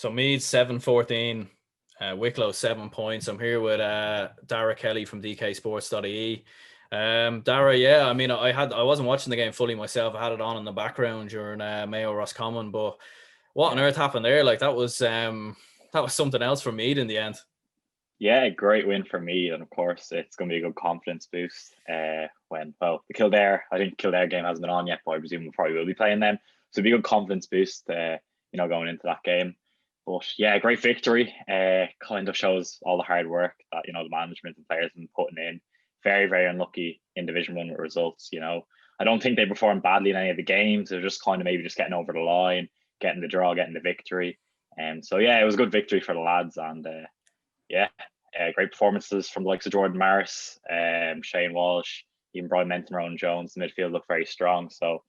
So Meath 7-14, Wicklow 7 points. I'm here with Daragh Kelly from Dksports.ie. Daragh, yeah, I mean, I wasn't watching the game fully myself. I had it on in the background during Mayo Roscommon, but what on earth happened there? Like that was something else for Meath in the end. Yeah, great win for me, and of course it's going to be a good confidence boost. The Kildare, I think Kildare game hasn't been on yet, but I presume we probably will be playing them, so it'll be a good confidence boost. Going into that game. But yeah, great victory. Kind of shows all the hard work that the management and players have been putting in. Very very unlucky in Division One results. I don't think they performed badly in any of the games. They're just kind of maybe just getting over the line, getting the draw, getting the victory. So yeah, it was a good victory for the lads, and yeah, great performances from the likes of Jordan Maris, Shane Walsh, even Brian Menton, Rowan Jones. The midfield looked very strong. So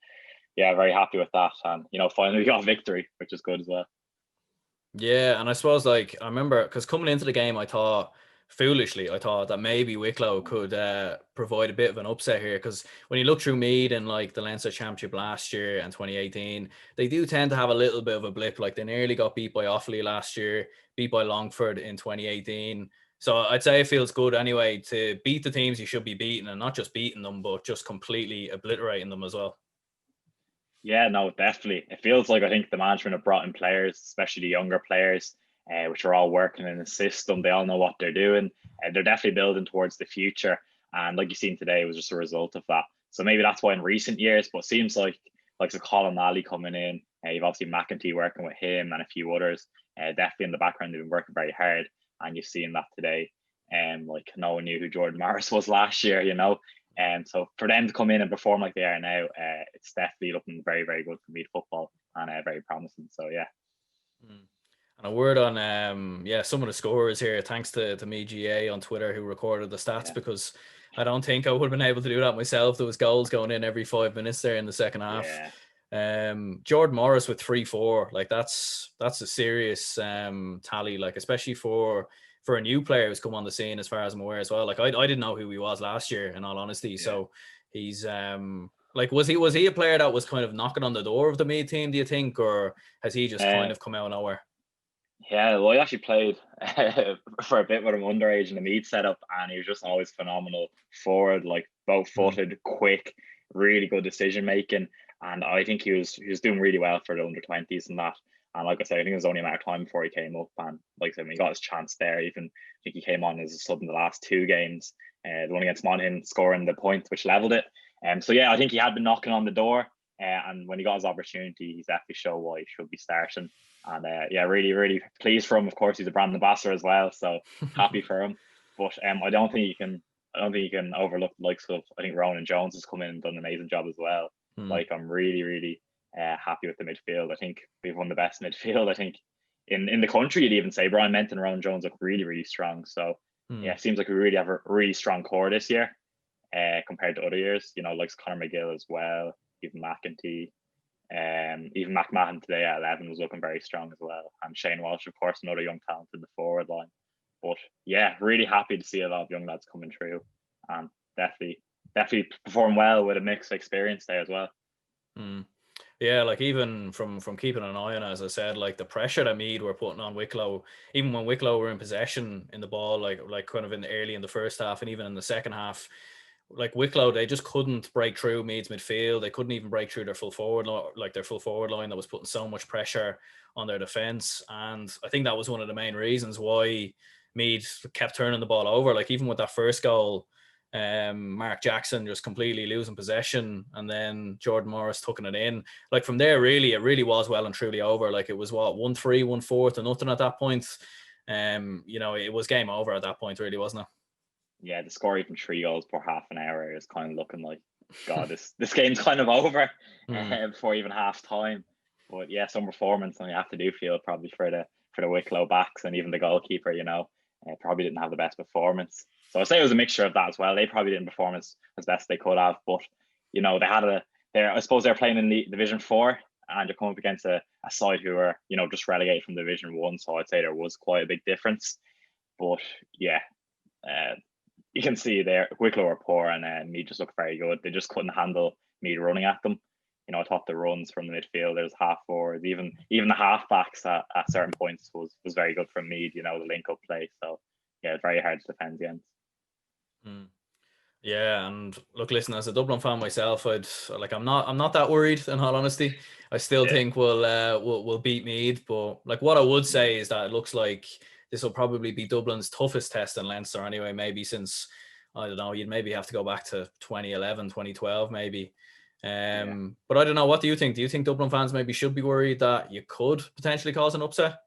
yeah, very happy with that. And finally we got a victory, which is good as well. Yeah, and I suppose like I remember because coming into the game, I thought that maybe Wicklow could provide a bit of an upset here because when you look through Meath and like the Leinster Championship last year and 2018, they do tend to have a little bit of a blip. Like they nearly got beat by Offaly last year, beat by Longford in 2018. So I'd say it feels good anyway to beat the teams you should be beating and not just beating them, but just completely obliterating them as well. Yeah, no, definitely. It feels like I think the management have brought in players, especially the younger players, which are all working in the system. They all know what they're doing. They're definitely building towards the future. And like you've seen today, it was just a result of that. So maybe that's why in recent years, but it seems like Colin Nally coming in. You've obviously McEntee working with him and a few others. Definitely in the background, they've been working very hard, and you've seen that today. Like no one knew who Jordan Morris was last year, And so for them to come in and perform like they are now, it's definitely looking very, very good for Meath football and very promising. So yeah. And a word on some of the scorers here. Thanks to me GA on Twitter who recorded the stats because I don't think I would have been able to do that myself. There was goals going in every 5 minutes there in the second half. Jordan Morris with 3-4, like that's a serious tally, like especially for a new player who's come on the scene as far as I'm aware as well. Like I didn't know who he was last year in all honesty. So he's like was he a player that was kind of knocking on the door of the Meath team, do you think, or has he just kind of come out of nowhere? Yeah, well, I actually played for a bit with him underage in the Meath setup, and he was just always phenomenal forward, like both footed, quick, really good decision making. And I think he was doing really well for the under-20s and that. And like I said, I think it was only a matter of time before he came up. And like I said, when he got his chance there, even I think he came on as a sub in the last two games. The one against Monaghan, scoring the point which leveled it. So yeah, I think he had been knocking on the door. And when he got his opportunity, he's definitely showed why he should be starting. And really, really pleased for him. Of course, he's a brand ambassador as well, so happy for him. But I don't think you can overlook the likes of, I think Ronan Jones has come in and done an amazing job as well. Like I'm really, really happy with the midfield. I think we've won the best midfield. I think in the country, you'd even say Brian Menton and Ronan Jones look really, really strong. So yeah, it seems like we really have a really strong core this year compared to other years. Like Conor McGill as well, even McEntee. Even McMahon today at 11 was looking very strong as well. And Shane Walsh, of course, another young talent in the forward line. But yeah, really happy to see a lot of young lads coming through and definitely perform well with a mixed experience there as well. Yeah, like even from keeping an eye on, as I said, like the pressure that Meath were putting on Wicklow, even when Wicklow were in possession in the ball, like kind of in the early in the first half and even in the second half, like Wicklow, they just couldn't break through Meath's midfield. They couldn't even break through their full forward line that was putting so much pressure on their defense. And I think that was one of the main reasons why Meath kept turning the ball over. Like even with that first goal, Mark Jackson just completely losing possession, and then Jordan Morris tucking it in. Like from there, it really was well and truly over. Like it was 1-3, 1-4 to nothing at that point. It was game over at that point, really, wasn't it? Yeah, the score even 3 goals per half an hour is kind of looking like, God, this game's kind of over before even half time. But yeah, some performance, and you have to do feel probably for the Wicklow backs and even the goalkeeper. Probably didn't have the best performance. So I'd say it was a mixture of that as well. They probably didn't perform as best they could have, but they had I suppose they're playing in the Division 4, and you're coming up against a side who are just relegated from Division 1. So I'd say there was quite a big difference. But yeah, you can see there Wicklow were poor, and Meath just looked very good. They just couldn't handle Meath running at them. I thought the runs from the midfielders, half forwards, even the half backs at certain points was very good from Meath. The link up play. So yeah, it's very hard to defend against. Yeah, and look, listen, as a Dublin fan myself, I'm not that worried. In all honesty, I still think we'll beat Meath. But like, what I would say is that it looks like this will probably be Dublin's toughest test in Leinster anyway. Maybe since, I don't know, you'd maybe have to go back to 2011, 2012, maybe. But I don't know. What do you think? Do you think Dublin fans maybe should be worried that you could potentially cause an upset?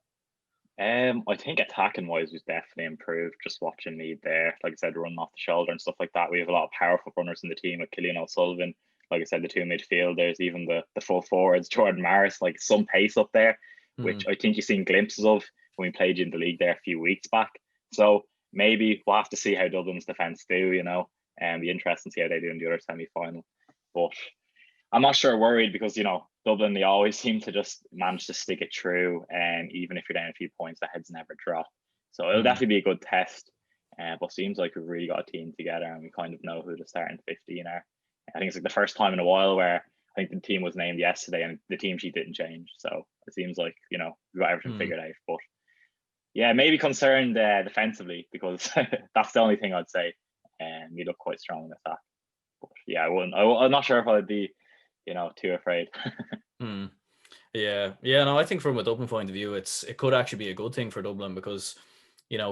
I think attacking wise was definitely improved. Just watching Meath there, like I said, running off the shoulder and stuff like that. We have a lot of powerful runners in the team, like Cillian O'Sullivan. Like I said, the two midfielders, even the full forwards, Jordan Maris, like some pace up there, which I think you've seen glimpses of when we played you in the league there a few weeks back. So maybe we'll have to see how Dublin's defence do, and be interesting to see how they do in the other semi-final. But I'm not sure worried because, Dublin, they always seem to just manage to stick it through. And even if you're down a few points, the heads never drop. So it'll definitely be a good test. But seems like we've really got a team together and we kind of know who the starting 15 are. I think it's like the first time in a while where I think the team was named yesterday and the team sheet didn't change. So it seems like, we've got everything figured out. But yeah, maybe concerned defensively because that's the only thing I'd say. And we look quite strong in attack. But yeah, I'm not sure if I'd be too afraid. Yeah. No, I think from a Dublin point of view, it could actually be a good thing for Dublin because,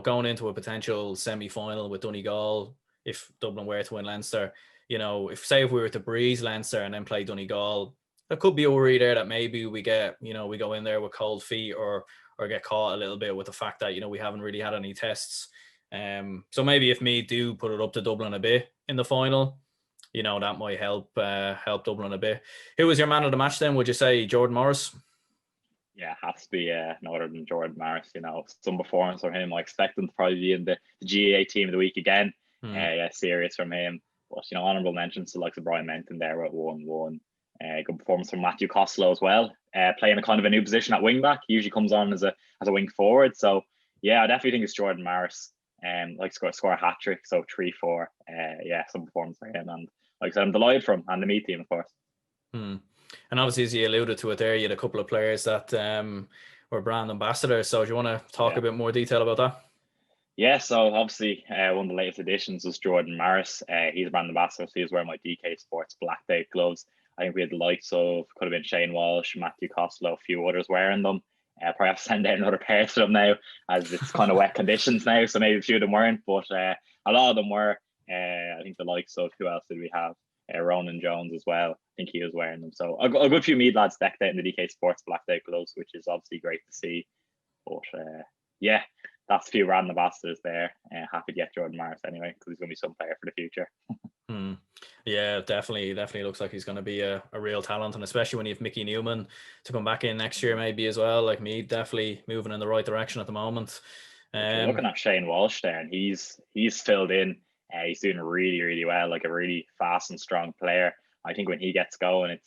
going into a potential semi-final with Donegal, if Dublin were to win Leinster, if we were to breeze Leinster and then play Donegal, there could be a worry there that maybe we get, we go in there with cold feet or get caught a little bit with the fact that, we haven't really had any tests. So maybe if Meath do put it up to Dublin a bit in the final, that might help Dublin a bit. Who was your man of the match then? Would you say Jordan Morris? Yeah, has to be no other than Jordan Morris. Some performance from him. I expect him to probably be in the GAA team of the week again. Serious from him. But honourable mentions to like Brian Menton there at 1-1. Good performance from Matthew Costello as well. Playing a kind of a new position at wing back. He usually comes on as a wing forward. So yeah, I definitely think it's Jordan Morris. Score a hat trick. So 3-4. Some performance for him. And like I said, I'm delighted for him and the Meath team, of course. And obviously, as you alluded to it there, you had a couple of players that were brand ambassadors. So do you want to talk a bit more detail about that? Yeah, so obviously one of the latest additions was Jordan Maris. He's a brand ambassador, so he was wearing my Dksports Black Day gloves. I think we had the likes of, could have been Shane Walsh, Matthew Costello, a few others wearing them. Probably have to send out another pair to them now, as it's kind of wet conditions now, so maybe a few of them weren't, but a lot of them were. I think the likes of, who else did we have? Ronan Jones as well. I think he was wearing them. So a good few Meath lads decked out in the Dksports Black Day gloves, which is obviously great to see. But that's a few random ambassadors there. Happy to get Jordan Maris anyway, because he's going to be some player for the future. Yeah, definitely looks like he's going to be a real talent, and especially when you have Mickey Newman to come back in next year maybe as well. Like Meath definitely moving in the right direction at the moment. Looking at Shane Walsh there, and he's filled in. He's doing really, really well, like a really fast and strong player. I think when he gets going,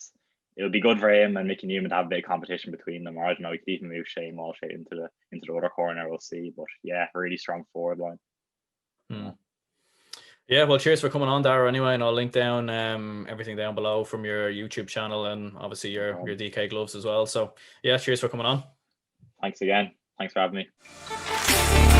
it'll be good for him and Mickey Newman to have a bit of competition between them. Or I don't know, he could even move Shane Walsh into the other corner. We'll see, but yeah, really strong forward line. Yeah, well, cheers for coming on, Daragh. Anyway, and I'll link down everything down below from your YouTube channel and obviously your DK gloves as well. So yeah, cheers for coming on. Thanks again. Thanks for having me.